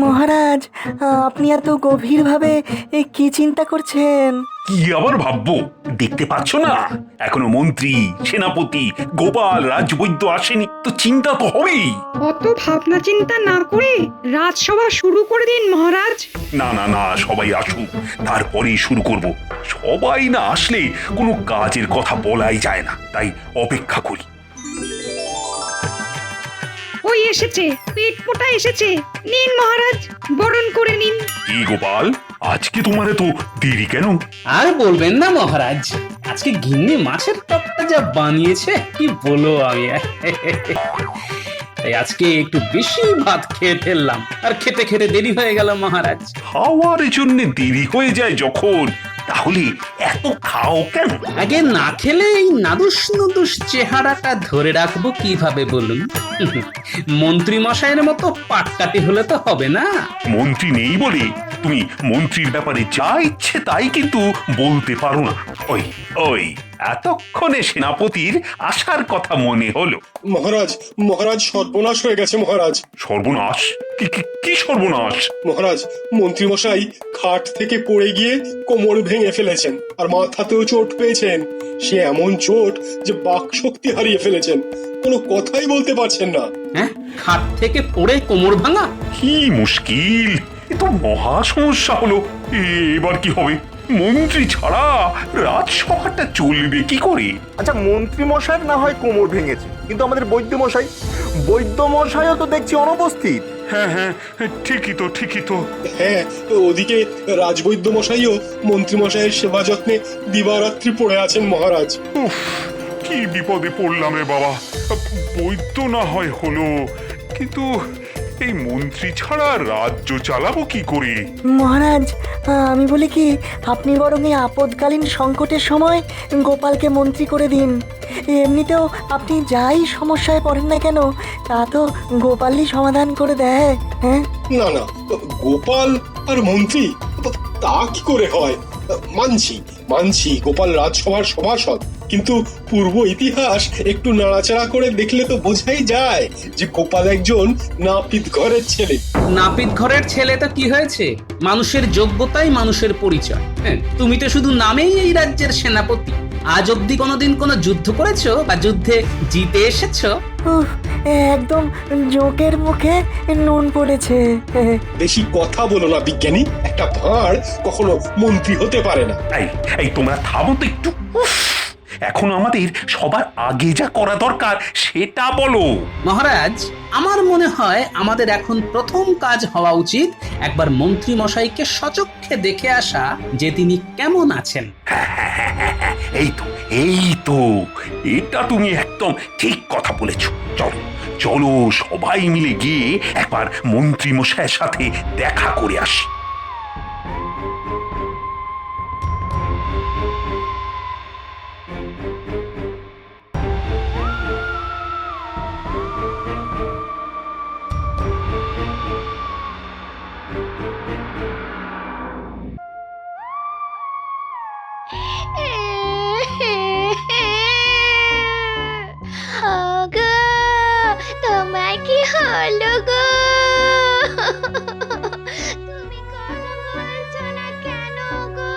মহারাজ, আপনি এত গভীরভাবে কি চিন্তা করছেন? কি আবার ভাববো? দেখতে পাচ্ছ না এখনো মন্ত্রী, সেনাপতি, গোপাল, রাজবৈদ্য আসেনি, তো চিন্তা তো হবেই। অত ভাবনা চিন্তা না করে রাজসভা শুরু করে দিন মহারাজ। না না না, সবাই আসুক, তারপরেই শুরু করব। সবাই না আসলে কোনো কাজের কথা বলাই যায় না, তাই অপেক্ষা করি। ওই এসেছে, পেট মোটা এসেছে। নিন মহারাজ, বরণ করে নিন। কি গোপাল, আজকে তোমার তো দেরি কেন? আর বলবেন না মহারাজ, আজকে গিন্নি মাছের টকটা যা বানিয়েছে কি বলো আমি। তাই আজকে একটু বেশি ভাত খেয়ে ফেললাম, আর খেতে খেতে দেরি হয়ে গেল মহারাজ। খাওয়ার জন্য দেরি হয়ে যায় যখন, তাহলে এত খাও কেন? আগে না খেলে এই নাদুস নুদুস চেহারাটা ধরে রাখবো কিভাবে বলুন? মন্ত্রী মশাইয়ের মতো পাটকাটি হলে তো হবে না। মন্ত্রী নেই বলে তুমি মন্ত্রীর ব্যাপারে যা ইচ্ছে তাই কিন্তু বলতে পারো না। ওই ওই এতক্ষণে সেনাপতির আসার কথা মনে হলো। মহারাজ, মহারাজ সর্বনাশ হয়ে গেছে মহারাজ। সর্বনাশ? কি সর্বনাশ? মহারাজ, মন্ত্রীমশাই খাট থেকে পড়ে গিয়ে কোমর ভেঙে ফেলেছেন, আর মাথাতেও চোট পেয়েছেন। সে এমন চোট যে বাক শক্তি হারিয়ে ফেলেছেন, কোনো কথাই বলতে পারছেন না। হ্যাঁ, খাট থেকে পড়ে কোমর ভাঙা? কি মুশকিল, এ তো মহা সমস্যা হলো। এবার কি হবে? মন্ত্রী ছাড়া রাজসভাটা চলবে কি করে? আচ্ছা, মন্ত্রী মশাইয়ের না হয় কোমর ভেঙেছে, কিন্তু আমাদের বৈদ্য মশাইও তো দেখছি অনুপস্থিত। হ্যাঁ হ্যাঁ, ঠিকই তো। হ্যাঁ, ওদিকে রাজবৈদ্য মশাইও মন্ত্রী মশাইয়ের সেবা যত্নে দিবারাত্রি পড়ে আছেন মহারাজ। উফ, কি বিপদে পড়লাম রে বাবা। বৈদ্য না হয় হলো, কিন্তু এই মন্ত্রী ছাড়া রাজ্য চালাবো কি করে? মহারাজ, আমি বলি কি, আপনি বরং এই আপদকালীন সংকটের সময় গোপালকে মন্ত্রী করে দিন। এমনিতেও আপনি যাই সমস্যায় পড়েন না কেন, তা তো গোপালই সমাধান করে দেয়। হ্যাঁ, না না, গোপাল আর মন্ত্রী, তা কি করে হয়? মানছি গোপাল রাজসভার সভাসদ, কিন্তু পূর্ব ইতিহাস একটু নাড়াচাড়া করে দেখলে তো বোঝাই যায় যে গোপাল একজন নাপিত ঘরের ছেলে। নাপিত ঘরের ছেলে তো কি হয়েছে? মানুষের যোগ্যতাই মানুষের পরিচয়। হ্যাঁ, তুমি তো শুধু নামেই এই রাজ্যের সেনাপতি। আজ অব্দি কোনোদিন কোনো যুদ্ধ করেছো বা যুদ্ধে জিতে এসেছো? উফ, একদম জোকের মুখে নুন পড়েছে। বেশি কথা বলো না বিজ্ঞানী, একটা ভাঁড় কখনো মন্ত্রী হতে পারে না। এই তোমরা থামো তো একটু। উফ, এখন আমাদের সবার আগে যা করা দরকার সেটা বলো। মহারাজ, আমার মনে হয় আমাদের এখন প্রথম কাজ হওয়া উচিত একবার মন্ত্রী মশাইকে সচক্ষে দেখে আসা, যে তিনি কেমন আছেন। এই তো এটা তুমি একদম ঠিক কথা বলেছো। চলো সবাই মিলে গিয়ে একবার মন্ত্রী মশাইয়ের সাথে দেখা করে আসি। গো, তোমার কি হলো গো? তুমি কথা বলছো না কেন গো?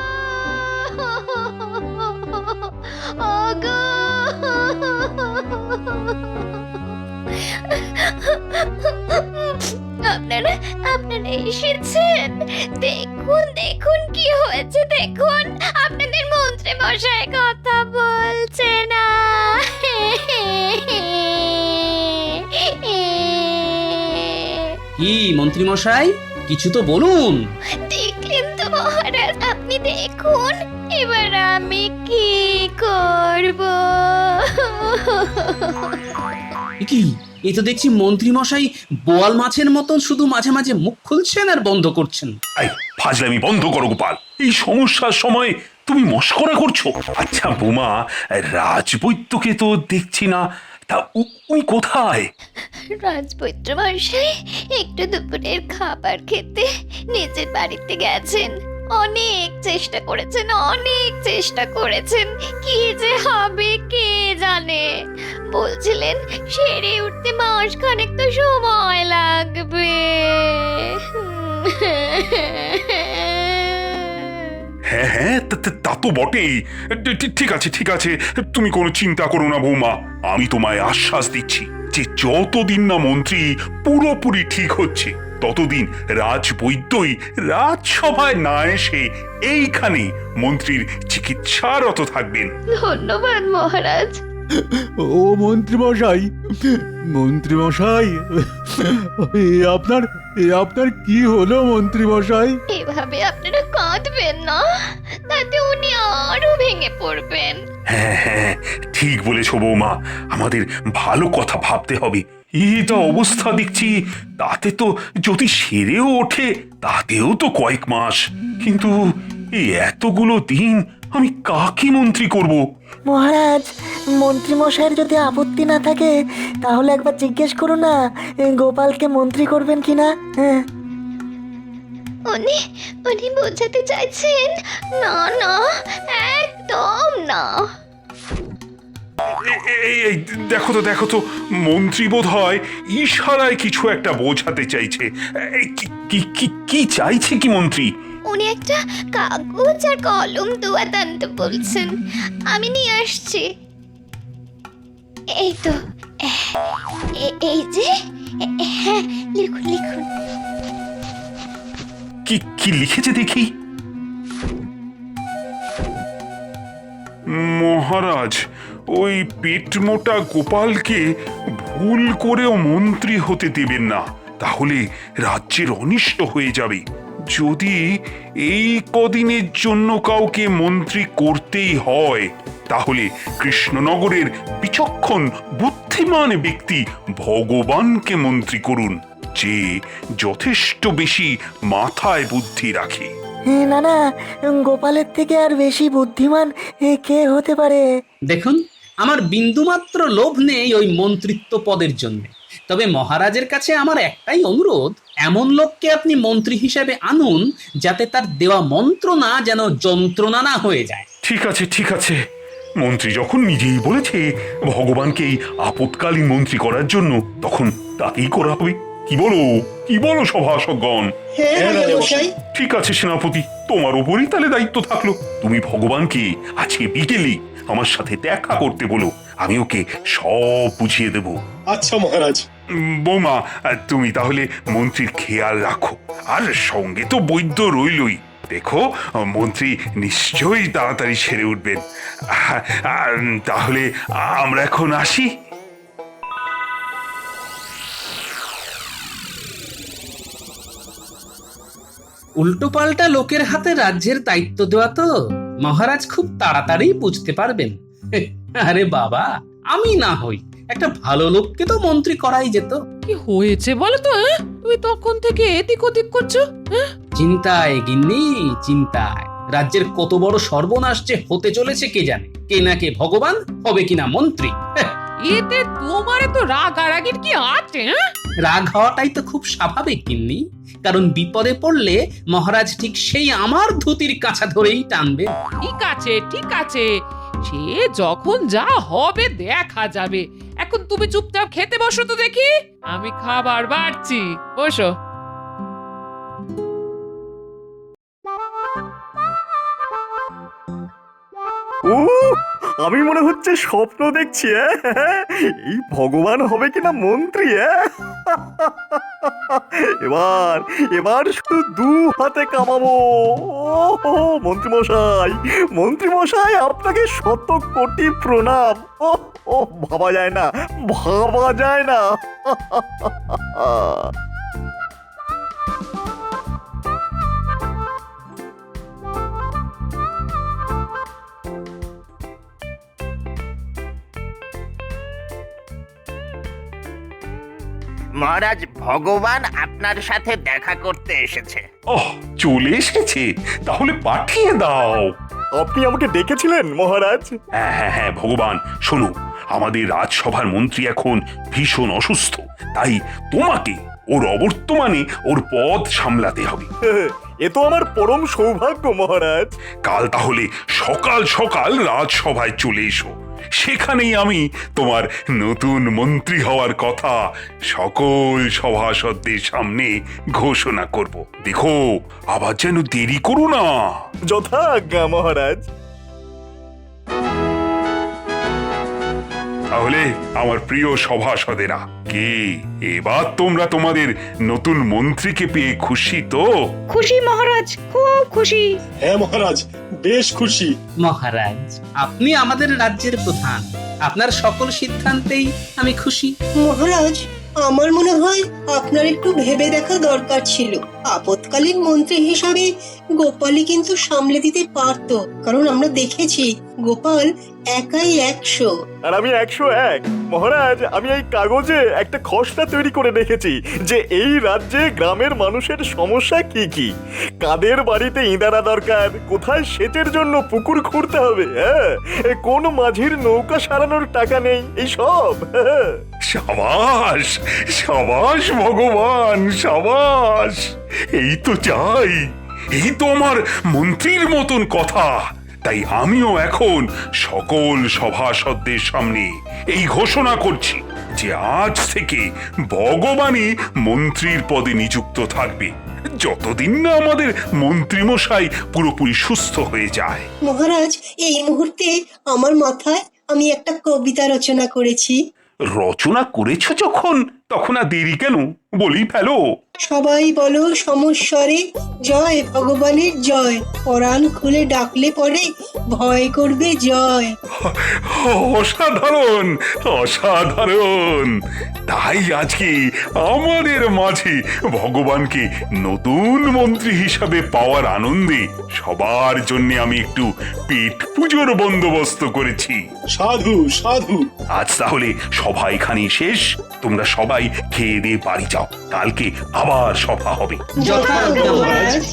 গো, আপনারা এসেছেন? দেখুন কি হয়েছে, দেখুন আপনাদের মন্ত্রী মশাই কথা বলছে না। কি মন্ত্রী মশাই, কিছু তো বলুন। দেখলেন তো মহারাজ, আপনি দেখুন এবার আমি কি করব। কি, এই তো দেখছি মন্ত্রী মশাই বোয়াল মাছের মতন শুধু মাঝে মাঝে মুখ খুলছেন আর বন্ধ করছেন। ফাজলামি বন্ধ করো গোপাল, এই সমস্যার সময় তুমি মশকরা করছো। আচ্ছা বোমা, রাজবৈদ্যকে তো দেখছি না, তা উনি কোথায়? রাজবৈদ্য মশাই একটু দুপুরের খাবার খেতে নিজের বাড়িতে গেছেন। অনেক চেষ্টা করেছেন, কি যে হবে কে জানে। বলছিলেন সেরে উঠতে মাসখানেক তো সময় লাগবে। হ্যাঁ হ্যাঁ, তা তো বটেই। ঠিক আছে ঠিক আছে, তুমি কোনো চিন্তা করো না বৌমা। আমি তোমায় আশ্বাস দিচ্ছি যে যতদিন না মন্ত্রী পুরোপুরি ঠিক হচ্ছে ততদিন রাজবৈদ্যই রাজসভায় না এসে এইখানে মন্ত্রীর চিকিৎসারত থাকবেন। ধন্যবাদ মহারাজ। ও মন্ত্রীমশাই, মন্ত্রীমশাই, আপনার কি হলো মন্ত্রীমশাই? এভাবে আপনারা কাঁদবেন না, তাতে উনি আরো ভেঙে পড়বেন। হ্যাঁ হ্যাঁ, ঠিক বলেছ বৌমা, আমাদের ভালো কথা ভাবতে হবে। এটা অবস্থা দেখছি, তাতে তো যদি সেরেও ওঠে তাতেও তো কয়েক মাস। কিন্তু এই এতগুলো দিন আমি কাকে মন্ত্রী করব? মহারাজ, মন্ত্রীমশাইয়ের যদি আপত্তি না থাকে তাহলে একবার জিজ্ঞেস করো না গোপালকে মন্ত্রী করবেন কিনা। হ্যাঁ, উনি উনি বোঝাতে চাইছেন না না, একদম না। এই দেখো তো মন্ত্রী বোধ হয় ইশারায় কিছু একটা বোঝাতে চাইছে। কি চাইছে কি মন্ত্রী? উনি একটা কাগজ আর কলম দোয়াতে আনতে বলছেন, আমি নিয়ে আসছি। এই তো, এই যে, হ্যাঁ, লিখুন লিখুন। কি লিখেছে দেখি। মহারাজ, ওই পেট মোটা গোপালকে ভুল করেও মন্ত্রী হতে দেবেন না, তাহলে রাজ্যের অনিষ্ট হয়ে যাবে। যদি এই কদিনের জন্য কাউকে মন্ত্রী করতেই হয় তাহলে কৃষ্ণনগরের বিচক্ষণ বুদ্ধিমান ব্যক্তি ভগবানকে মন্ত্রী করুন, যে যথেষ্ট বেশি মাথায় বুদ্ধি রাখে। না না, গোপালের থেকে আর বেশি বুদ্ধিমান কে হতে পারে? দেখুন, আমার বিন্দুমাত্র লোভ নেই ওই মন্ত্রিত্ব পদের জন্য। তবে মহারাজের কাছে আমার একটাই অনুরোধ, এমন লোককে আপনি মন্ত্রী হিসেবে আনুন যাতে তার দেওয়া মন্ত্রণা যেন যন্ত্রণা না হয়ে যায়। ঠিক আছে, মন্ত্রী যখন নিজেই বলেছে ভগবানকে এই আপৎকালীন মন্ত্রী করার জন্য, তখন তাকেই করা হবে। কি বলো সভাসদগণ? ঠিক আছে সেনাপতি, তোমার উপরই তাহলে দায়িত্ব থাকলো। তুমি ভগবানকে আজকে বিকেলে আমার সাথে দেখা করতে বলো, আমি ওকে সব বুঝিয়ে দেব। আচ্ছা মহারাজ। বৌমা, তুমি তাহলে মন্ত্রীর খেয়াল রাখো, আর সঙ্গে তো বৈদ্য রইলই। দেখো, মন্ত্রী নিশ্চয়ই তাড়াতাড়ি সেরে উঠবেন। তাহলে আমরা এখন আসি। উল্টোপাল্টা লোকের হাতে রাজ্যের দায়িত্ব দেওয়া তো মহারাজ খুব তাড়াতাড়ি বুঝতে পারবেন। আরে বাবা, আমি না হই, একটা ভালো লোককে তো মন্ত্রী করাই যেত। কি হয়েছে বলো তো? তুমি তখন থেকে এদিক ওদিক করছো। চিন্তায় গিন্নি, চিন্তায়। রাজ্যের কত বড় সর্বনাশ যে হতে চলেছে কে জানে। কে না কে ভগবান, হবে কিনা মন্ত্রী। এতে তোমার তো রাগারাগির কি আছে? রাগ হওয়াটাই তো খুব স্বাভাবিক গিন্নি, কারণ বিপদে পড়লে মহারাজ ঠিক সেই আমার ধুতির কাছা ধরেই টানবে। ঠিক আছে, সে যখন যা হবে দেখা যাবে। এখন তুমি চুপচাপ খেতে বসো তো দেখি, আমি খাবার বাড়ছি। বসো। ও, আমি মনে হচ্ছে স্বপ্ন দেখছি। এই ভগবান হবে কিনা মন্ত্রী। এবার শুধু দু হাতে কামাবো। মন্ত্রী মশাই, আপনাকে শত কোটি প্রণাম। ও ভাবা যায় না। মহারাজ, ভগবান আপনার সাথে দেখা করতে এসেছে। ওহ, চলে এসেছে? তাহলে পাঠিয়ে দাও। আপনি আমাকে ডেকেছিলেন মহারাজ? হ্যাঁ ভগবান, শোনো, আমাদের রাজসভার মন্ত্রী এখন ভীষণ অসুস্থ, তাই তোমাকে ওর অবর্তমানে ওর পদ সামলাতে হবে। এ তো আমার পরম সৌভাগ্য মহারাজ। কাল তাহলে সকাল সকাল রাজসভায় চলে এসো। সেখানেই আমি তোমার নতুন মন্ত্রী হওয়ার কথা সকল সভাসদদের সামনে ঘোষণা করব। দেখো আবার যেন দেরি করো না। যথাজ্ঞা মহারাজ। তাহলে আমার প্রিয় সভাসদেরা, কি এবার তোমরা তোমাদের নতুন মন্ত্রীকে পেয়ে খুশি তো? খুশি মহারাজ, খুব খুশি। হ্যাঁ মহারাজ, বেশ খুশি। মহারাজ, আপনি আমাদের রাজ্যের প্রধান, আপনার সকল সিদ্ধান্তেই আমি খুশি। মহারাজ, আমার মনে হয় আপনার একটু ভেবে দেখা দরকার ছিল। আপৎকালীন মন্ত্রী হিসাবে গোপালই কিন্তু সামলে দিতে পারতো, কারণ আমরা দেখেছি গোপাল একাই 100। আর আমি 101। মহারাজ, আমি এই কাগজে একটা খসড়া তৈরি করে রেখেছি যে এই রাজ্যে গ্রামের মানুষের সমস্যা কি কি, কাদের বাড়িতে ইঁদারা দরকার, কোথায় সেচের জন্য পুকুর খুঁড়তে হবে, হ্যাঁ, কোন মাঝির নৌকা সারানোর টাকা নেই, এই সব। সাবাস সাবাস ভগবান, সাবাস। এই তো চাই, এই তো আমার মন্ত্রীর মতন কথা। তাই আমিও এখন সকল সভাসদদের সামনে এই ঘোষণা করছি যে আজ থেকে ভগবানই মন্ত্রীর পদে নিযুক্ত থাকবে, যতদিন না আমাদের মন্ত্রীমশাই পুরোপুরি সুস্থ হয়ে যায়। মহারাজ, এই মুহূর্তে আমার মাথায় আমি একটা কবিতা রচনা করেছি। রচনা করেছো যখন, তখন আর দেরি কেন, বলি ফেলো। সবাই বলো সমস্বরে, জয় ভগবানের জয়, পরাণ খুলে ডাকলে পরে ভয় করবে জয়। অসাধারণ অসাধারণ। তাই আজকে আমাদের মাঝে ভগবানকে নতুন মন্ত্রী হিসাবে পাওয়ার আনন্দে সবার জন্য আমি একটু পেট পুজোর বন্দোবস্ত করেছি। সাধু সাধু। আজ তাহলে সভা এখানেই শেষ, তোমরা সবাই খেয়ে দিয়ে বাড়ি যাও, কালকে আবার সভা হবে। যথাজ্ঞা মহারাজ।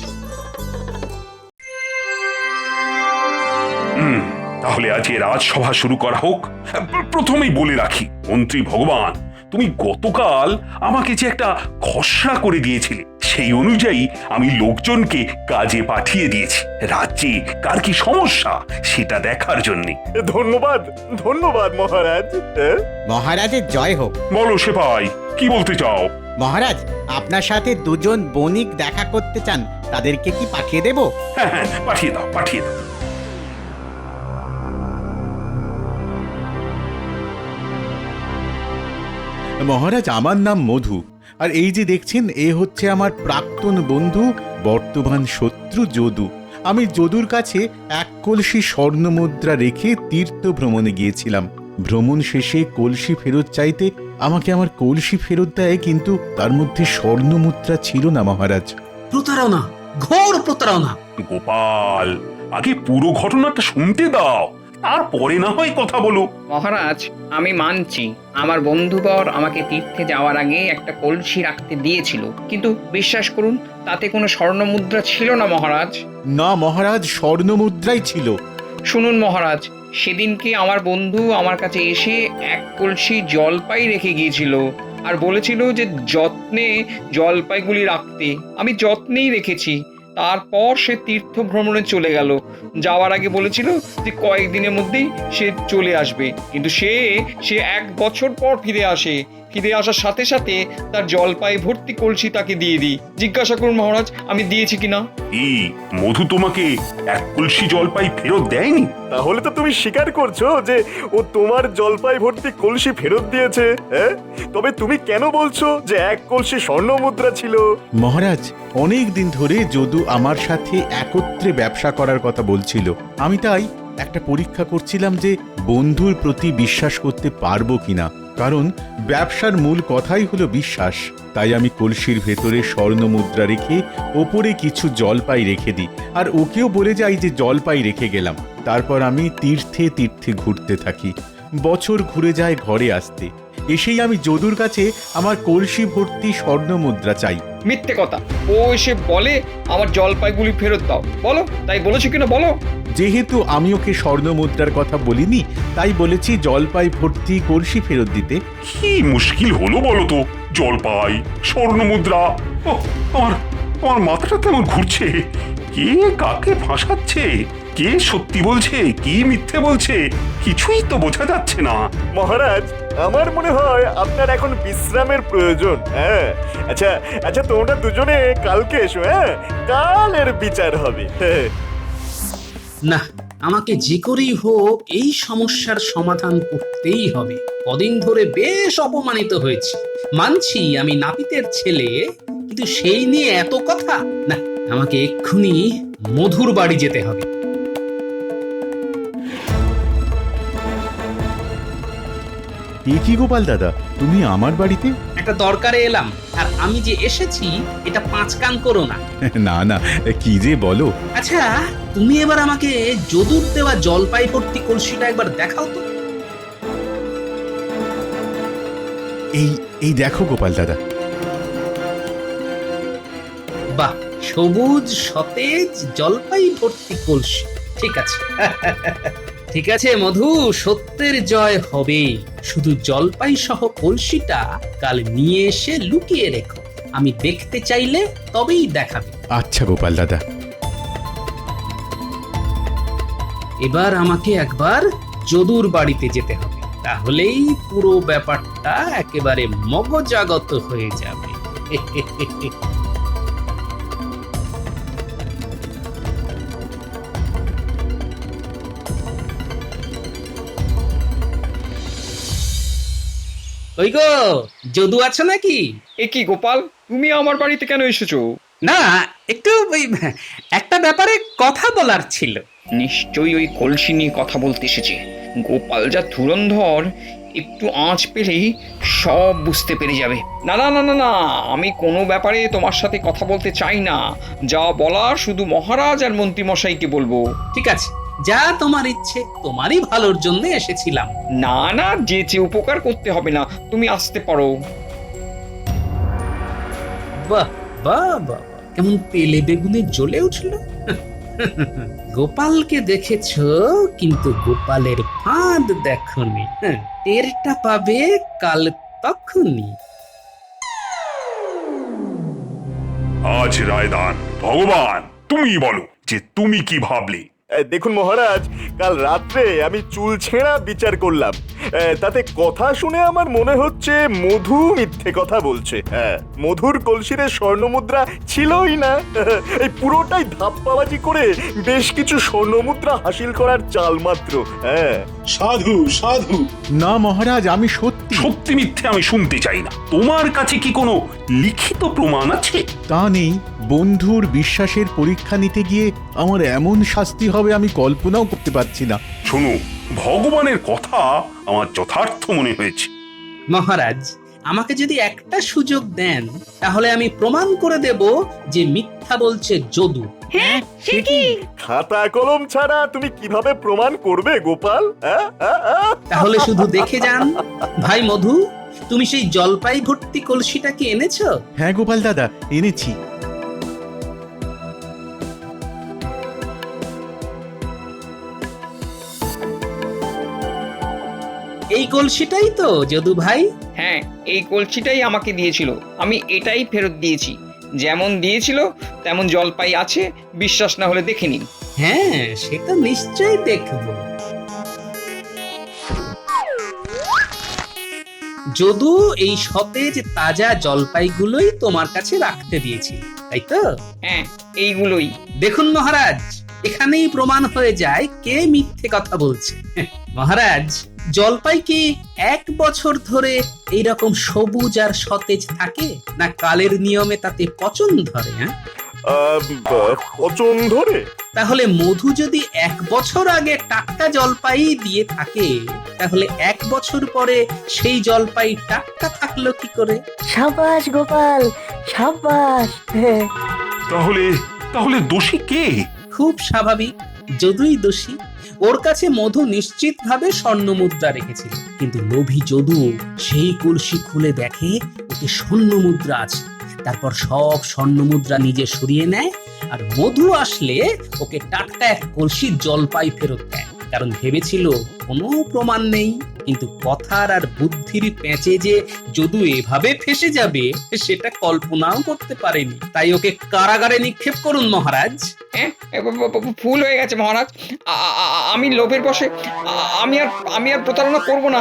তাহলে আজকে রাজসভা শুরু করা হোক। প্রথমেই বলে রাখি, মন্ত্রী ভগবান, তুমি গতকাল আমাকে যে একটা খসড়া করে দিয়েছিলে, সেই অনুযায়ী আমি লোকজনকে কাজে পাঠিয়ে দিয়েছি রাজ্যে কার কি সমস্যা সেটা দেখার জন্য। ধন্যবাদ ধন্যবাদ মহারাজ। মহারাজের জয় হোক। বলো সেপাই, কি বলতে চাও? মহারাজ, আপনার সাথে দুজন বণিক দেখা করতে চান, তাদেরকে কি পাঠিয়ে দেব? হ্যাঁ হ্যাঁ, পাঠিয়ে দাও পাঠিয়ে দাও। মহারাজ, আমার নাম মধু, আর এই যে দেখছেন এ হচ্ছে আমার প্রাক্তন বন্ধু, বর্তমান শত্রু যদু। আমি যদুর কাছে এক কলসি স্বর্ণমুদ্রা রেখে তীর্থ ভ্রমণে গিয়েছিলাম। ভ্রমণ শেষে কলসি ফেরত চাইতে আমাকে আমার কলসি ফেরত দেয়, কিন্তু তার মধ্যে স্বর্ণমুদ্রা ছিল না মহারাজ। প্রতারণা, ঘোর প্রতারণা। গোপাল, আগে পুরো ঘটনাটা শুনতে দাও, তারপরে না হয় কথা বলো। মহারাজ, আমি মানছি আমার বন্ধুবর আমাকে তীর্থে যাওয়ার আগে একটা কলসি রাখতে দিয়েছিল, কিন্তু বিশ্বাস করুন তাতে কোনো স্বর্ণমুদ্রা ছিল না মহারাজ। না মহারাজ, স্বর্ণমুদ্রাই ছিল। শুনুন মহারাজ, সেদিনকে আমার বন্ধু আমার কাছে এসে এক কলসি জলপাই রেখে গিয়েছিল আর বলেছিল যে যত্নে জলপাইগুলি রাখতে। আমি যত্নেই রেখেছি। তারপর সে তীর্থ ভ্রমণে চলে গেল। যাওয়ার আগে বলেছিল যে কয়েকদিনের মধ্যেই সে চলে আসবে, কিন্তু সে 1 বছর পর ফিরে আসে। ফিরে আসার সাথে সাথে তার জলপাই ভর্তি কলসি তাকে দিয়ে দিই। জিজ্ঞাসা করুন মহারাজ আমি দিয়েছি কিনা। এই মধু তোমাকে এক কলসি জলপাই ফেরত দেয়নি? তাহলে তো তুমি স্বীকার করছো যে ও তোমার জলপাই ভর্তি কলসি ফেরত দিয়েছে, হ্যাঁ? তবে তুমি কেন বলছো যে এক কলসি স্বর্ণমুদ্রা ছিল? মহারাজ, অনেক দিন ধরে যদু আমার সাথে একত্রে ব্যবসা করার কথা বলছিল। আমি তাই একটা পরীক্ষা করছিলাম যে বন্ধুর প্রতি বিশ্বাস করতে পারবো কিনা, কারণ ব্যবসার মূল কথাই হলো বিশ্বাস। তাই আমি কলসির ভেতরে স্বর্ণমুদ্রা রেখে ওপরে কিছু জলপাই রেখে দিই, আর ওকেও বলে যাই যে জলপাই রেখে গেলাম। তারপর আমি তীর্থে তীর্থে ঘুরতে থাকি। বছর ঘুরে যায় ঘরে আসতে। এসেই আমি যদুর কাছে আমার কলসি ভর্তি স্বর্ণমুদ্রা চাই। মিথ্যে কথা, ও এসে বলে আমার জলপাইগুলি ফেরত দাও। বলো, তাই বলেছো কিনা বলো। যেহেতু আমি ওকে স্বর্ণমুদ্রার কথা বলিনি, তাই বলেছি জলপাই ভর্তি কলসি ফেরত দিতে। কি মুশকিল হলো বলো তো, জলপাই স্বর্ণমুদ্রা, আমার মাথাটা তেমন ঘুরছে। কে কাকে ফাঁসাচ্ছে কে সত্যি বলছে কি মিথ্যে বলছে কিছুই তো বোঝা যাচ্ছে না। মহারাজ, আমার মনে হয় আপনার এখন বিশ্রামের প্রয়োজন। হ্যাঁ, আচ্ছা আচ্ছা, তোমরা দুজনে কালকে এসো। হ্যাঁ, কাল এর বিচার হবে। না, আমাকে যে করেই হোক এই সমস্যার সমাধান করতেই হবে। কদিন ধরে বেশ অপমানিত হয়েছি। মানছি আমি নাপিতের ছেলে, কিন্তু সেই নিয়ে এত কথা না। আমাকে এক্ষুনি মধুর বাড়ি যেতে হবে। এ কি গোপাল দাদা, তুমি আমার বাড়িতে? একটা দরকারে এলাম, আর আমি যে এসেছি এটা 5 কান করো না। না না, কি যে বলো। আচ্ছা, তুমি এবার আমাকে যদুর দেওয়া জলপাই ভর্তি কলসিটা একবার দেখাও তো। এই এই দেখো গোপাল দাদা। বাহ, সবুজ সতেজ জলপাই ভর্তি কলসি। ঠিক আছে ঠিক আছে মধু, সত্যের জয় হবে। শুধু জলপাই সহ কলসিটা কাল নিয়ে এসে লুকিয়ে রেখো। আমি দেখতে চাইলে তবেই দেখাবে। আচ্ছা গোপাল দাদা। এবার আমাকে একবার যদুর বাড়িতে যেতে হবে, তাহলেই পুরো ব্যাপারটা একেবারে মগজাগত হয়ে যাবে। ওই গো, যদু আছে নাকি? এ কি গোপাল, তুমি আমার বাড়িতে কেন এসেছো? না, একটু ওই একটা ব্যাপারে কথা বলার ছিল। নিশ্চয়ই ওই কলসি নিয়ে কথা বলতে এসেছে। গোপাল যা ধুরন্ধর, একটু আঁচ পেলেই সব বুঝতে পেরে যাবে। না না না না না, আমি কোনো ব্যাপারে তোমার সাথে কথা বলতে চাই না। যা বলার শুধু মহারাজ আর মন্ত্রীমশাইকে বলবো। ঠিক আছে, যা তোমার ইচ্ছে, তোমারই ভালোর জন্য এসেছিলাম। না না, যে উপকার করতে হবে না, তুমি আসতে পারো। বাহ বাহ বাহ, কেমন তেলে বেগুনে জ্বলে উঠল। গোপালকে দেখেছো, কিন্তু গোপালের ফাঁদ দেখনি। টেরটা পাবে কাল তখনই। আজ রায়দান ভগবান, তুমি বলো যে তুমি কি ভাবলে। দেখুন মহারাজ, কাল রাত্রে আমি চুল ছেঁড়া বিচার করলাম। তাতে কথা শুনে আমার মনে হচ্ছে মধু মিথ্যে কথা বলছে। হ্যাঁ, মধুর কলসিরে স্বর্ণমুদ্রা ছিলই না। এই পুরোটাই ধাপ্পাবাজি করে বেশ কিছু স্বর্ণমুদ্রা হাসিল করার চাল মাত্র। হ্যাঁ, সাধু সাধু। না মহারাজ, আমি সত্যি সত্যি মিথ্যে আমি শুনতে চাই না। তোমার কাছে কি কোনো লিখিত প্রমাণ আছে? তা নেই। বন্ধুর বিশ্বাসের পরীক্ষা নিতে গিয়ে আমার এমন শাস্তি হবে আমি কল্পনাও করতে পারছি না। শোনো, ভগবানের কথা আমার যথার্থ মনে হয়েছে। মহারাজ, আমাকে যদি একটা সুযোগ দেন, তাহলে আমি প্রমাণ করে দেব যে মিথ্যা বলছে যদু। হ্যাঁ, সে কি? খাতা কলম ছাড়া তুমি কিভাবে প্রমাণ করবে গোপাল? তাহলে শুধু দেখে যান। ভাই মধু, তুমি সেই জলপাই ভর্তি কলসিটা কি এনেছো? হ্যাঁ গোপাল দাদা, এনেছি। এই কলসিটাই তো যদু ভাই? হ্যাঁ, এই কলসিটাই আমাকে দিয়েছিল, আমি এটাই ফেরত দিয়েছি। যেমন দিয়েছিল তেমন জলপাই আছে, বিশ্বাস না হলে দেখে নিন। হ্যাঁ, সেটা নিশ্চয়ই দেখব। যদু এই সতেজ তাজা জলপাইগুলোই তোমার কাছে রাখতে দিয়েছি, তাই তো? হ্যাঁ, এইগুলোই। দেখুন মহারাজ, এখানেই প্রমাণ হয়ে যায় কে মিথ্যে কথা বলছে। মহারাজ, জলপাই কি 1 বছর ধরে এইরকম সবুজ আর সতেজ থাকে, না কালের নিয়মে তাতে পচন ধরে? পচন ধরে? তাহলে মধু যদি 1 বছর আগে টাটকা জলপাই দিয়ে থাকে, তাহলে 1 বছর পরে সেই জলপাই টাটকা থাকলো কি করে? সাবাস গোপাল, সাবাস। তাহলে তাহলে দোষী কে? খুব স্বাভাবিক, যদুই দোষী। ওর কাছে মধু নিশ্চিতভাবে স্বর্ণমুদ্রা রেখেছিল, কিন্তু লোভী যদু সেই কলসি খুলে দেখে ওতে স্বর্ণমুদ্রা আছে। তারপর সব স্বর্ণমুদ্রা নিজে সরিয়ে নেয়, আর মধু আসলে ওকে টাটকা 1 কলসি জলপাই ফেরত দেয়, কারণ ভেবেছিল কোনো প্রমাণ নেই, কিন্তু কথার আর বুদ্ধির পেঁচে যে যদু এভাবে ফেসে যাবে সেটা কল্পনাও করতে পারেনি। তাই ওকে কারাগারে নিক্ষেপ করুন মহারাজ। হ্যাঁ ফুল হয়ে গেছে মহারাজ। আমি লোভের বশে আমি আর প্রতারণা করব না।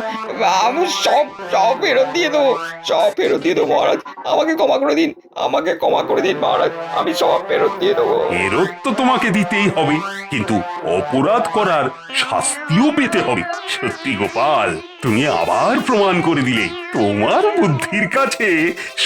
আমি সব ফেরত দিয়ে দেবো, সব ফেরত দিয়ে দেবো মহারাজ। আমাকে ক্ষমা করে দিন, আমাকে ক্ষমা করে দিন মহারাজ। আমি সব ফেরত দিয়ে দেবো। ফেরত তো তোমাকে দিতেই হবে, কিন্তু অপরাধ করার শাস্তিও পেতে হবে। সত্যি গোপাল, তুমি আবার প্রমাণ করে দিলে তোমার বুদ্ধির কাছে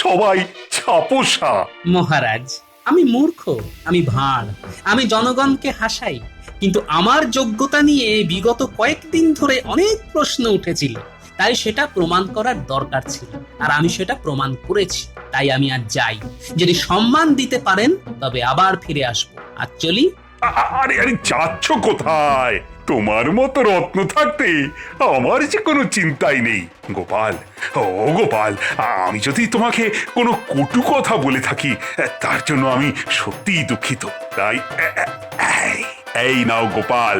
সবাই ছাপোষা। মহারাজ, আমি মূর্খ, আমি ভাঁড়, আমি জনগণকে হাসাই, কিন্তু আমার যোগ্যতা নিয়ে বিগত কয়েকদিন ধরে অনেক প্রশ্ন উঠেছিল, তাই সেটা প্রমাণ করার দরকার ছিল, আর আমি সেটা প্রমাণ করেছি। তাই আমি আর যাই, যদি সম্মান দিতে পারেন তবে আবার ফিরে আসবো। আর চলি। আরে আরে, যাচ্ছ কোথায়? তোমার মতো রত্ন থাকতে আমার যে কোনো চিন্তাই নেই। গোপাল, ও গোপাল, আমি যদি তোমাকে কোনো কটু কথা বলে থাকি তার জন্য আমি সত্যিই দুঃখিত। তাই এই নাও গোপাল,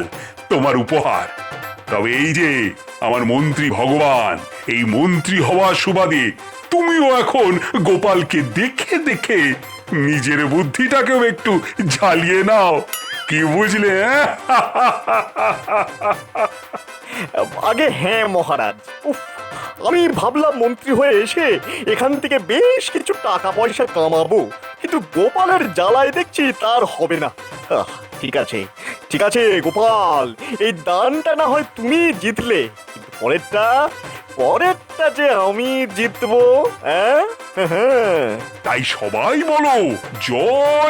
তোমার উপহার। তবে এই যে আমার মন্ত্রী ভগবান, এই মন্ত্রী হওয়ার সুবাদে তুমিও এখন গোপালকে দেখে দেখে নিজের বুদ্ধিটাকেও একটু ঝালিয়ে নাও। কি বুঝলে? আগে হ্যাঁ মহারাজ, উফ, আমি ভাবলাম মন্ত্রী হয়ে এসে এখান থেকে বেশ কিছু টাকা পয়সা কামাবো, কিন্তু গোপালের জ্বালায় দেখছি তার হবে না। ঠিক আছে ঠিক আছে গোপাল, এই দানটা না হয় তুমি জিতলে, কিন্তু পরেরটা যে আমি জিতবো। হ্যাঁ, তাই সবাই বলো জয়